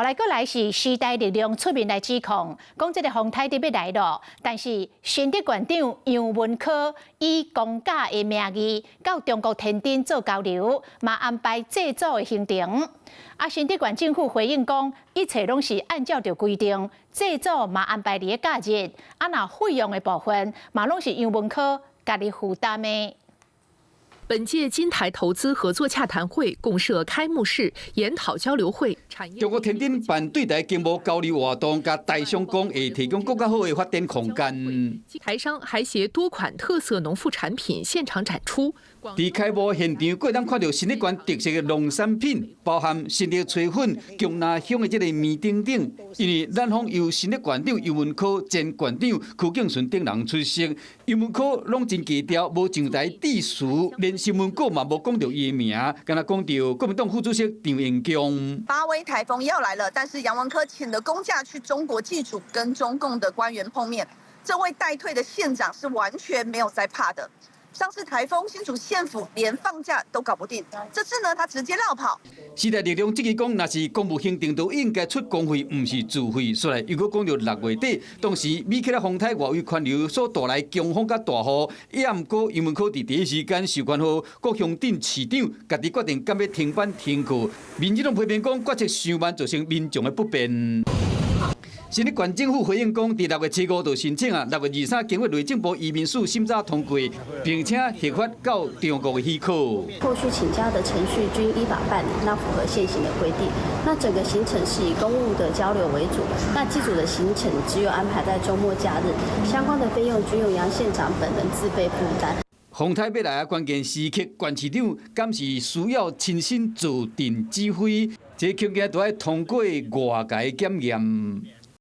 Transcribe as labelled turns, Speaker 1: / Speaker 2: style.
Speaker 1: 來過來是時代力量出面來指控，講這個洪泰德要來了，但是新竹縣長楊文科以公假的名義到中國天津做交流，嘛安排祭祖的行程。新竹縣政府回應講，一切攏是按照着規定，祭祖嘛安排佇個假日，那費用的部分嘛攏是楊文科家己負擔的。
Speaker 2: 本屆金台投資合作洽談會共設開幕式、研討交流會。
Speaker 3: 中國天津辦對台經貿交流活動，甲大商講會提供更加好的發展空間。
Speaker 2: 台商還攜多款特色農副產品現場展出。
Speaker 3: 在開幕現場，各當看到新竹縣特色的農產品，包含新竹炊粉、姜拿香的這個麵等等。因為咱方由新竹縣長楊文科、前縣長曲敬順等人出席，楊文科攏真低調，無上台致辭，連新聞稿嘛無講到伊的名，敢若講到國民黨副主席張延強。
Speaker 4: 八威颱風要來了，但是楊文科請了公假去中國祭祖，跟中共的官員碰面。這位待退的縣長是完全沒有在怕的。上次颱風新竹縣府連放假都搞不定，這次呢他直接落跑。
Speaker 3: 時代力量質疑講，若是公務行程都應該出公費，唔是自費。所以，如果講到6月底，當時美克拉風台外圍環流所帶來強風甲大雨，也毋過楊文科佇第一時間受管好，各鄉鎮市長家己決定敢要停班停課。民眾批評講決策傷慢，造成民眾的不便。新竹縣政府回應講，佇6月7號就申請6月23經過內政部移民署審查通過，並且核發到中國的許可。
Speaker 5: 後續請假的程序均依法辦理，那符合現行的規定。那整個行程是以公務的交流為主，那祭祖的行程只有安排在週末假日，相關的費用均由楊縣長本人自費負擔。
Speaker 3: 洪泰要來關鍵時刻，縣市長敢是需要親身坐鎮指揮，這恐驚都要通過外界檢驗。